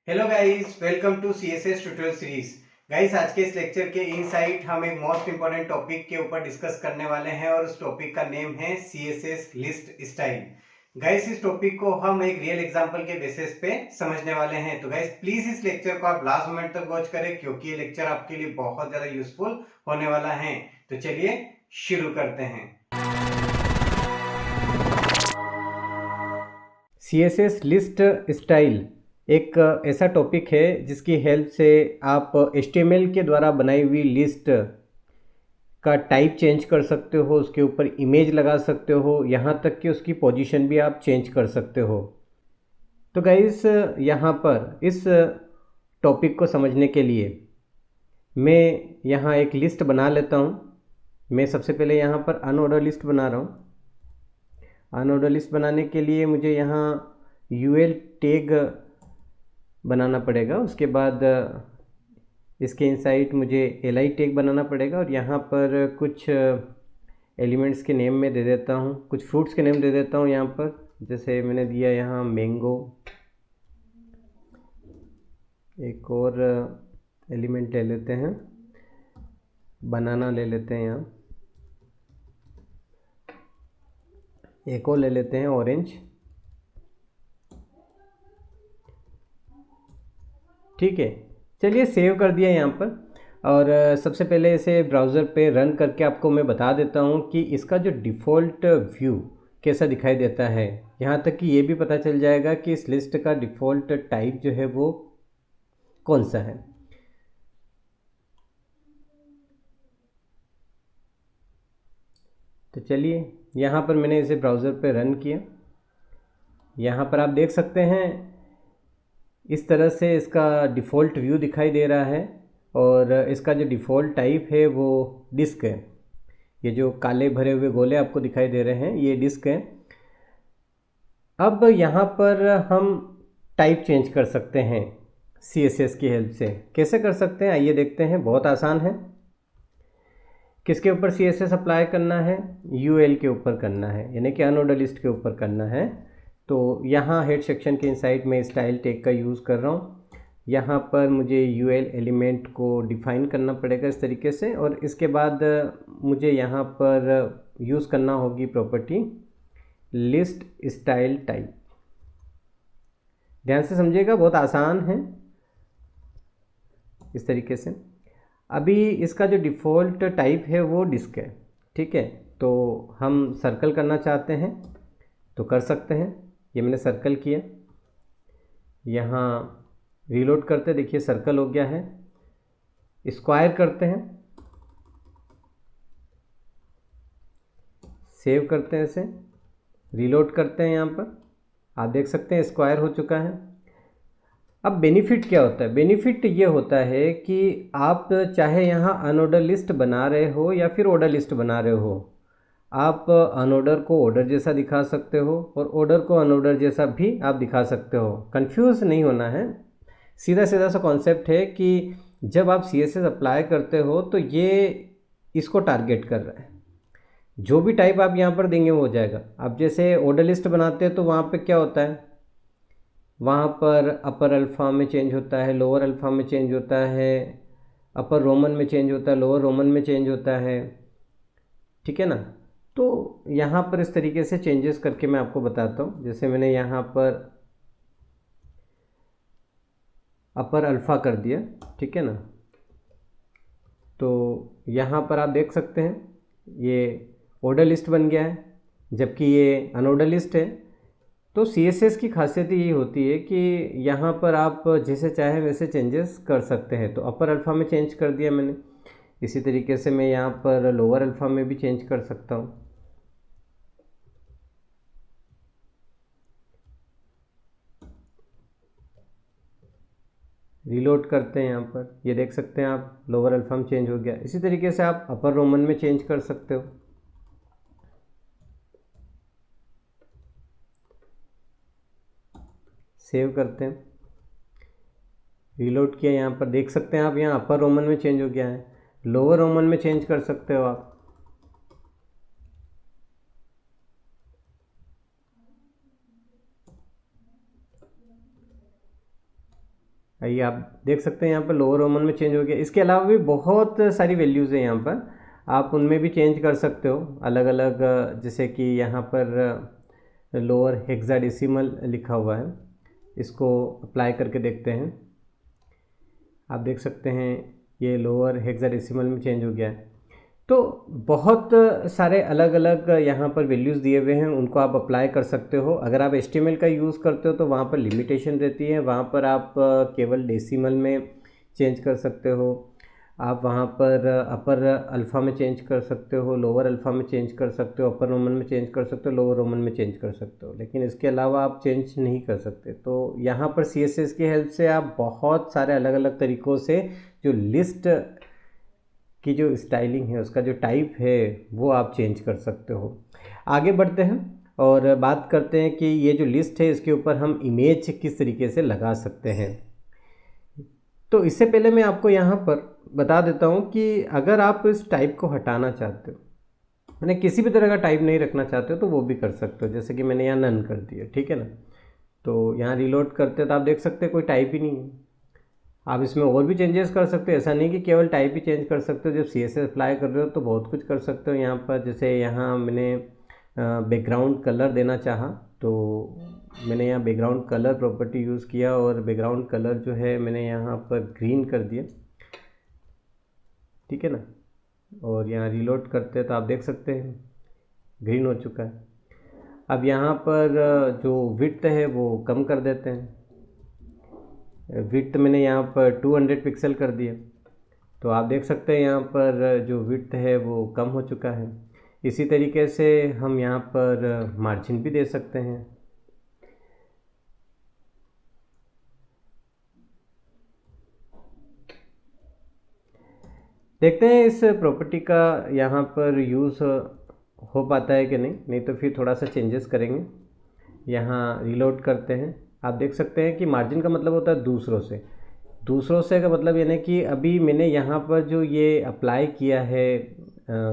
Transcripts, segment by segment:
Hello guys, welcome to CSS tutorial series. Guys, आज के इस लेक्चर के इनसाइट हम एक मोस्ट इंपॉर्टेंट टॉपिक के ऊपर डिस्कस करने वाले हैं और उस टॉपिक का नेम है सीएसएस लिस्ट स्टाइल। गाइस, इस टॉपिक को हम एक रियल एग्जांपल के बेसिस पे समझने वाले हैं। तो गाइस, प्लीज इस लेक्चर को आप लास्ट मोमेंट तक वॉच करें क्योंकि ये लेक्चर आपके लिए बहुत ज्यादा यूजफुल होने वाला है। तो चलिए शुरू करते हैं। सीएसएस लिस्ट स्टाइल एक ऐसा टॉपिक है जिसकी हेल्प से आप HTML के द्वारा बनाई हुई लिस्ट का टाइप चेंज कर सकते हो, उसके ऊपर इमेज लगा सकते हो, यहाँ तक कि उसकी पोजीशन भी आप चेंज कर सकते हो। तो गाइस, यहाँ पर इस टॉपिक को समझने के लिए मैं यहाँ एक लिस्ट बना लेता हूँ। मैं सबसे पहले यहाँ पर अनऑर्डर लिस्ट बना रहा हूँ। अनऑर्डर लिस्ट बनाने के लिए मुझे यहाँ UL टैग बनाना पड़ेगा। उसके बाद इसके इनसाइड मुझे LI टैग बनाना पड़ेगा और यहाँ पर कुछ एलिमेंट्स के नेम में दे देता हूँ, कुछ फ्रूट्स के नेम दे देता हूँ यहाँ पर। जैसे मैंने दिया यहाँ मैंगो। एक और एलिमेंट ले लेते हैं, बनाना ले लेते हैं यहाँ। एक और ले लेते हैं ऑरेंज। ठीक है, चलिए सेव कर दिया यहाँ पर। और सबसे पहले इसे ब्राउज़र पे रन करके आपको मैं बता देता हूँ कि इसका जो डिफ़ॉल्ट व्यू कैसा दिखाई देता है। यहाँ तक कि ये भी पता चल जाएगा कि इस लिस्ट का डिफ़ॉल्ट टाइप जो है वो कौन सा है। तो चलिए, यहाँ पर मैंने इसे ब्राउज़र पे रन किया। यहाँ पर आप देख सकते हैं इस तरह से इसका डिफ़ॉल्ट व्यू दिखाई दे रहा है और इसका जो डिफ़ॉल्ट टाइप है वो डिस्क है। ये जो काले भरे हुए गोले आपको दिखाई दे रहे हैं ये डिस्क है। अब यहाँ पर हम टाइप चेंज कर सकते हैं CSS की हेल्प से। कैसे कर सकते हैं आइए देखते हैं। बहुत आसान है। किसके ऊपर CSS अप्लाई करना है? UL के ऊपर करना है, यानी कि अनऑर्डर लिस्ट के ऊपर करना है। तो यहाँ हेड सेक्शन के इनसाइड में स्टाइल टैग का यूज़ कर रहा हूँ। यहाँ पर मुझे UL एलिमेंट को डिफ़ाइन करना पड़ेगा इस तरीके से और इसके बाद मुझे यहाँ पर यूज़ करना होगी प्रॉपर्टी लिस्ट स्टाइल टाइप। ध्यान से समझिएगा, बहुत आसान है। इस तरीके से अभी इसका जो डिफ़ॉल्ट टाइप है वो डिस्क है। ठीक है, तो हम सर्कल करना चाहते हैं तो कर सकते हैं। ये मैंने सर्कल किया। यहाँ रीलोड करते, देखिए सर्कल हो गया है। स्क्वायर करते हैं, सेव करते हैं इसे, रीलोड करते हैं। यहाँ पर आप देख सकते हैं स्क्वायर हो चुका है। अब बेनिफिट क्या होता है? बेनिफिट ये होता है कि आप चाहे यहाँ अनऑर्डर लिस्ट बना रहे हो या फिर ऑर्डर लिस्ट बना रहे हो, आप अनऑर्डर को ऑर्डर जैसा दिखा सकते हो और ऑर्डर को अनऑर्डर जैसा भी आप दिखा सकते हो। कंफ्यूज नहीं होना है। सीधा सीधा सा कॉन्सेप्ट है कि जब आप CSS अप्लाई करते हो तो ये इसको टारगेट कर रहा है। जो भी टाइप आप यहाँ पर देंगे वो हो जाएगा। आप जैसे ऑर्डर लिस्ट बनाते हैं तो वहाँ पे क्या होता है, वहाँ पर अपर अल्फ़ा में चेंज होता है, लोअर अल्फ़ा में चेंज होता है, अपर रोमन में चेंज होता है, लोअर रोमन में चेंज होता है। ठीक है ना? तो यहाँ पर इस तरीके से चेंजेस करके मैं आपको बताता हूँ। जैसे मैंने यहाँ पर अपर अल्फ़ा कर दिया। ठीक है ना? तो यहाँ पर आप देख सकते हैं ये ऑर्डर लिस्ट बन गया है, जबकि ये अनऑर्डर लिस्ट है। तो CSS की खासियत ये होती है कि यहाँ पर आप जैसे चाहे वैसे चेंजेस कर सकते हैं। तो अपर अल्फ़ा में चेंज कर दिया मैंने। इसी तरीके से मैं यहाँ पर लोअर अल्फ़ा में भी चेंज कर सकता हूँ। रीलोड करते हैं, यहाँ पर ये देख सकते हैं आप लोअर अल्फ़ा में चेंज हो गया। इसी तरीके से आप अपर रोमन में चेंज कर सकते हो। सेव करते हैं, रीलोड किया। यहाँ पर देख सकते हैं आप, यहाँ अपर रोमन में चेंज हो गया है। लोअर रोमन में चेंज कर सकते हो आप। ये आप देख सकते हैं यहाँ पर लोअर रोमन में चेंज हो गया। इसके अलावा भी बहुत सारी वैल्यूज़ हैं यहाँ पर, आप उनमें भी चेंज कर सकते हो अलग अलग। जैसे कि यहाँ पर लोअर हेक्साडेसिमल लिखा हुआ है, इसको अप्लाई करके देखते हैं। आप देख सकते हैं ये लोअर हेक्साडेसिमल में चेंज हो गया है। तो बहुत सारे अलग अलग यहाँ पर वैल्यूज़ दिए हुए हैं, उनको आप अप्लाई कर सकते हो। अगर आप HTML का यूज़ करते हो तो वहाँ पर लिमिटेशन रहती है, वहाँ पर आप केवल डेसिमल में चेंज कर सकते हो। आप वहाँ पर अपर अल्फ़ा में चेंज कर सकते हो, लोअर अल्फ़ा में चेंज कर सकते हो, अपर रोमन में चेंज कर सकते हो, लोअर रोमन में चेंज कर सकते हो, लेकिन इसके अलावा आप चेंज नहीं कर सकते। तो यहाँ पर CSS की हेल्प से आप बहुत सारे अलग अलग तरीक़ों से जो लिस्ट की जो स्टाइलिंग है, उसका जो टाइप है, वो आप चेंज कर सकते हो। आगे बढ़ते हैं और बात करते हैं कि ये जो लिस्ट है इसके ऊपर हम इमेज किस तरीके से लगा सकते हैं। तो इससे पहले मैं आपको यहाँ पर बता देता हूँ कि अगर आप इस टाइप को हटाना चाहते हो, मैंने किसी भी तरह का टाइप नहीं रखना चाहते हो, तो वो भी कर सकते हो। जैसे कि मैंने यहाँ नन कर दिया, ठीक है ना। तो यहाँ रीलोड करते तो आप देख सकते हैं कोई टाइप ही नहीं है। आप इसमें और भी चेंजेस कर सकते हो, ऐसा नहीं कि केवल टाइप ही चेंज कर सकते हो। जब CSS अप्लाई कर रहे हो तो बहुत कुछ कर सकते हो यहाँ पर। जैसे यहाँ मैंने बैकग्राउंड कलर देना चाहा, तो मैंने यहाँ बैकग्राउंड कलर प्रॉपर्टी यूज़ किया और बैकग्राउंड कलर जो है मैंने यहाँ पर ग्रीन कर दिया, ठीक है ना। और यहाँ रीलोड करते हैं तो आप देख सकते हैं ग्रीन हो चुका है। अब यहाँ पर जो विड्थ है वो कम कर देते हैं। विड्थ मैंने यहाँ पर 200 पिक्सल कर दिया, तो आप देख सकते हैं यहाँ पर जो विड्थ है वो कम हो चुका है। इसी तरीके से हम यहाँ पर मार्जिन भी दे सकते हैं। देखते हैं इस प्रॉपर्टी का यहाँ पर यूज़ हो पाता है कि नहीं तो फिर थोड़ा सा चेंजेस करेंगे। यहाँ रीलोड करते हैं, आप देख सकते हैं कि मार्जिन का मतलब होता है दूसरों से का मतलब यानी कि अभी मैंने यहाँ पर जो ये अप्लाई किया है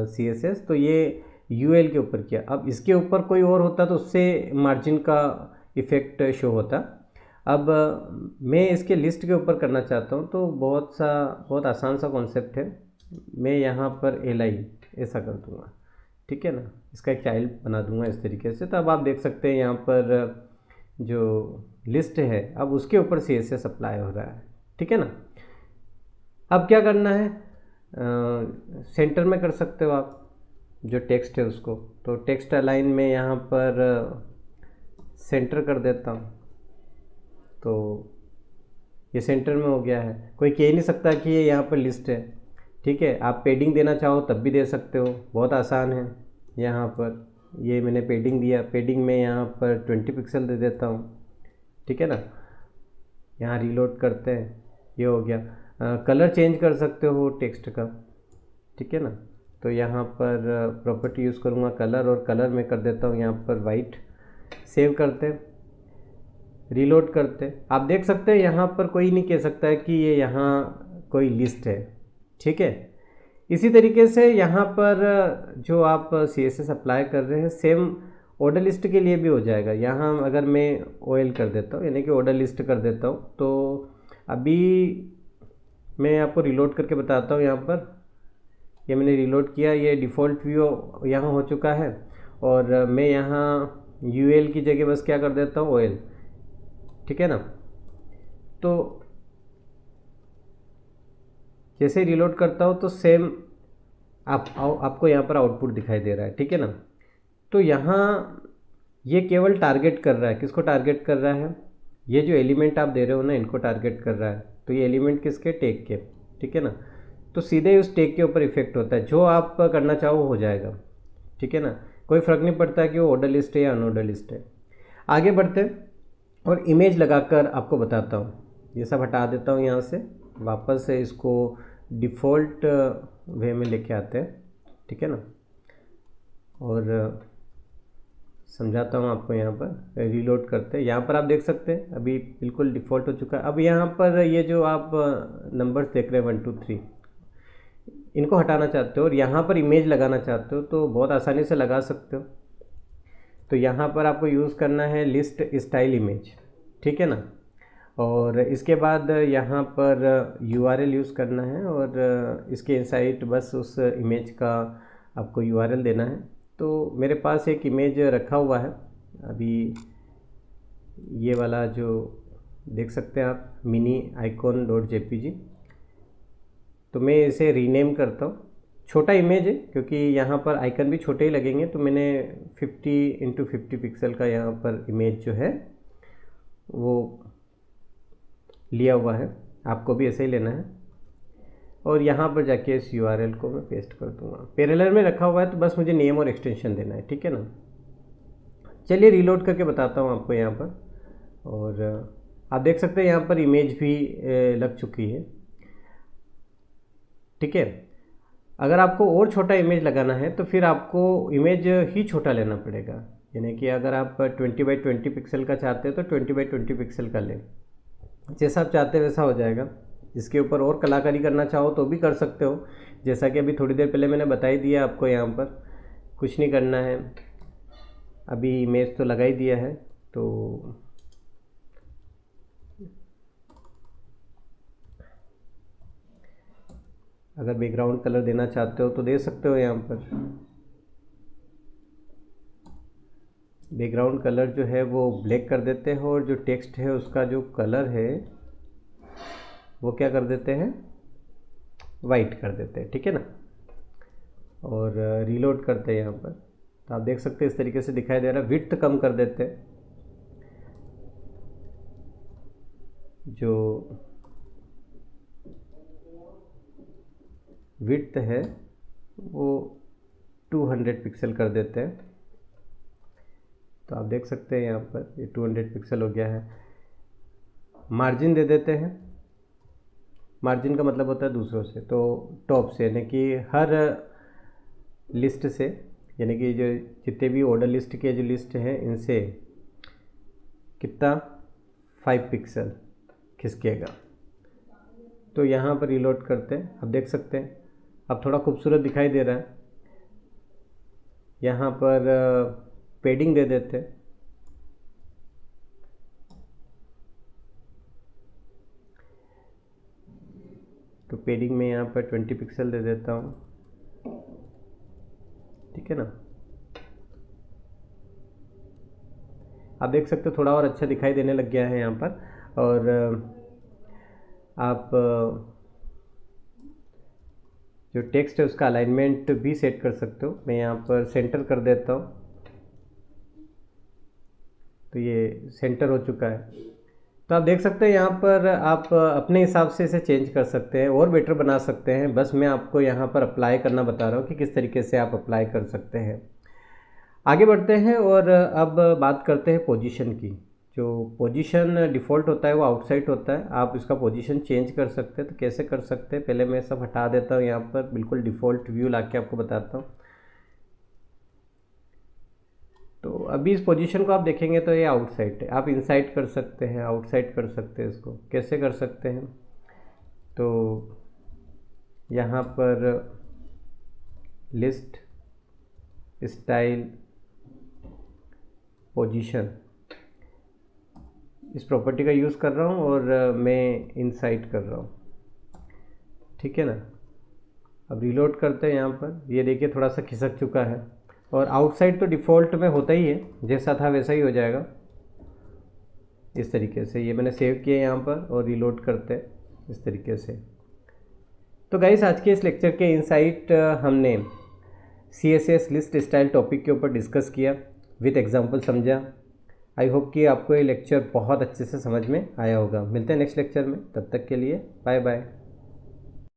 CSS, तो ये UL के ऊपर किया। अब इसके ऊपर कोई और होता तो उससे मार्जिन का इफ़ेक्ट शो होता। अब मैं इसके लिस्ट के ऊपर करना चाहता हूँ, तो बहुत आसान सा कॉन्सेप्ट है। मैं यहाँ पर LI ऐसा कर दूँगा, ठीक है ना। इसका एक चाइल्ड बना दूँगा इस तरीके से। तो अब आप देख सकते हैं यहाँ पर जो लिस्ट है अब उसके ऊपर CSS अप्लाई हो रहा है, ठीक है ना। अब क्या करना है, सेंटर में कर सकते हो आप जो टेक्स्ट है उसको। तो टेक्स्ट अलाइन में यहाँ पर सेंटर कर देता हूँ, तो ये सेंटर में हो गया है। कोई कह नहीं सकता कि ये यहाँ पर लिस्ट है, ठीक है। आप पेडिंग देना चाहो तब भी दे सकते हो, बहुत आसान है। यहाँ पर ये मैंने पेडिंग दिया, पेडिंग में यहाँ पर 20 पिक्सल दे देता हूँ, ठीक है ना। यहाँ रीलोड करते हैं, ये हो गया। कलर चेंज कर सकते हो टेक्स्ट का, ठीक है ना। तो यहाँ पर प्रॉपर्टी यूज़ करूँगा कलर, और कलर में कर देता हूँ यहाँ पर वाइट। सेव करते हैं, रीलोड करते हैं। आप देख सकते हैं यहाँ पर कोई नहीं कह सकता है कि ये यहाँ कोई लिस्ट है, ठीक है। इसी तरीके से यहाँ पर जो आप CSS अप्लाई कर रहे हैं सेम ऑर्डर लिस्ट के लिए भी हो जाएगा। यहाँ अगर मैं OL कर देता हूँ यानी कि ऑर्डर लिस्ट कर देता हूँ, तो अभी मैं आपको रीलोड करके बताता हूँ। यहाँ पर ये मैंने रीलोड किया, ये डिफ़ॉल्ट व्यू यहाँ हो चुका है। और मैं यहाँ UL की जगह बस क्या कर देता हूँ OL, ठीक है ना। तो जैसे ही रीलोड करता हूँ तो सेम आपको यहाँ पर आउटपुट दिखाई दे रहा है, ठीक है ना। तो यहाँ ये केवल टारगेट कर रहा है, किसको टारगेट कर रहा है, ये जो एलिमेंट आप दे रहे हो ना इनको टारगेट कर रहा है। तो ये एलिमेंट किसके, टैग के, ठीक है ना। तो सीधे उस टैग के ऊपर इफेक्ट होता है, जो आप करना चाहो हो जाएगा, ठीक है ना। कोई फ़र्क नहीं पड़ता कि वो ऑर्डर लिस्ट है या अनऑर्डर लिस्ट है। आगे बढ़ते और इमेज लगाकर आपको बताता हूँ। ये सब हटा देता हूँ यहाँ से, वापस से इसको डिफ़ॉल्ट वे में लेके आते हैं, ठीक है ना। और समझाता हूँ आपको। यहाँ पर रीलोड करते हैं, यहाँ पर आप देख सकते हैं अभी बिल्कुल डिफ़ॉल्ट हो चुका है। अब यहाँ पर ये जो आप नंबर्स देख रहे हैं 1 2 3, इनको हटाना चाहते हो और यहाँ पर इमेज लगाना चाहते हो तो बहुत आसानी से लगा सकते हो। तो यहाँ पर आपको यूज़ करना है लिस्ट स्टाइल इमेज, ठीक है ना। और इसके बाद यहाँ पर URL यूज़ करना है और इसके इनसाइड बस उस इमेज का आपको URL देना है। तो मेरे पास एक इमेज रखा हुआ है अभी, ये वाला जो देख सकते हैं आप mini-icon.jpg। तो मैं इसे रीनेम करता हूँ। छोटा इमेज है क्योंकि यहाँ पर आइकन भी छोटे ही लगेंगे, तो मैंने 50x50 पिक्सल का यहाँ पर इमेज जो है वो लिया हुआ है। आपको भी ऐसे ही लेना है और यहाँ पर जाके इस URL को मैं पेस्ट कर दूँगा। पैरेलल में रखा हुआ है तो बस मुझे नेम और एक्सटेंशन देना है, ठीक है ना। चलिए रीलोड करके बताता हूँ आपको यहाँ पर। और आप देख सकते हैं यहाँ पर इमेज भी लग चुकी है, ठीक है। अगर आपको और छोटा इमेज लगाना है तो फिर आपको इमेज ही छोटा लेना पड़ेगा, यानी कि अगर आप 20x20 पिक्सल का चाहते हैं तो 20x20 पिक्सल का लें। जैसा आप चाहते हैं वैसा हो जाएगा। इसके ऊपर और कलाकारी करना चाहो तो भी कर सकते हो, जैसा कि अभी थोड़ी देर पहले मैंने बता ही दिया आपको। यहाँ पर कुछ नहीं करना है, अभी इमेज तो लगा ही दिया है। तो अगर बैकग्राउंड कलर देना चाहते हो तो दे सकते हो। यहाँ पर बैकग्राउंड कलर जो है वो ब्लैक कर देते हैं और जो टेक्स्ट है उसका जो कलर है वो क्या कर देते हैं, वाइट कर देते हैं, ठीक है ना। और रीलोड करते हैं यहाँ पर तो आप देख सकते हैं इस तरीके से दिखाई दे रहा है। विड्थ कम कर देते हैं, जो विड्थ है वो 200 पिक्सल कर देते हैं। तो आप देख सकते हैं यहाँ पर ये 200 पिक्सल हो गया है। मार्जिन दे देते हैं। मार्जिन का मतलब होता है दूसरों से, तो टॉप से, यानी कि हर लिस्ट से, यानी कि जो जितने भी ऑर्डर लिस्ट के जो लिस्ट हैं इनसे कितना 5 पिक्सल खिसकेगा। तो यहाँ पर रीलोड करते हैं, आप देख सकते हैं अब थोड़ा खूबसूरत दिखाई दे रहा है। यहाँ पर पेडिंग दे देते हैं। तो पेडिंग में यहाँ पर 20 पिक्सल दे देता हूँ, ठीक है ना। आप देख सकते हो थोड़ा और अच्छा दिखाई देने लग गया है यहाँ पर। और आप जो टेक्स्ट है उसका अलाइनमेंट भी सेट कर सकते हो। मैं यहाँ पर सेंटर कर देता हूँ, तो ये सेंटर हो चुका है। तो आप देख सकते हैं यहाँ पर आप अपने हिसाब से इसे चेंज कर सकते हैं और बेटर बना सकते हैं। बस मैं आपको यहाँ पर अप्लाई करना बता रहा हूँ कि किस तरीके से आप अप्लाई कर सकते हैं। आगे बढ़ते हैं और अब बात करते हैं पोजीशन की। जो पोजीशन डिफ़ॉल्ट होता है वो आउटसाइड होता है, आप इसका पोजीशन चेंज कर सकते हैं। तो कैसे कर सकते हैं, पहले मैं सब हटा देता हूँ, यहाँ पर बिल्कुल डिफ़ॉल्ट व्यू ला के आपको बताता हूँ। तो अभी इस पोजीशन को आप देखेंगे तो ये आउटसाइड है। आप इनसाइड कर सकते हैं, आउटसाइड कर सकते हैं। इसको कैसे कर सकते हैं, तो यहाँ पर लिस्ट स्टाइल पोजीशन, इस प्रॉपर्टी का यूज़ कर रहा हूँ और मैं इनसाइड कर रहा हूँ, ठीक है ना। अब रीलोड करते हैं। यहाँ पर ये देखिए थोड़ा सा खिसक चुका है। और आउटसाइड तो डिफ़ॉल्ट में होता ही है, जैसा था वैसा ही हो जाएगा। इस तरीके से ये मैंने सेव किया यहाँ पर और रीलोड करते हैं इस तरीके से। तो गाइस आज के इस लेक्चर के इनसाइट हमने CSS लिस्ट स्टाइल टॉपिक के ऊपर डिस्कस किया, विथ एग्जांपल समझा। आई होप कि आपको ये लेक्चर बहुत अच्छे से समझ में आया होगा। मिलते हैं नेक्स्ट लेक्चर में, तब तक के लिए बाय बाय।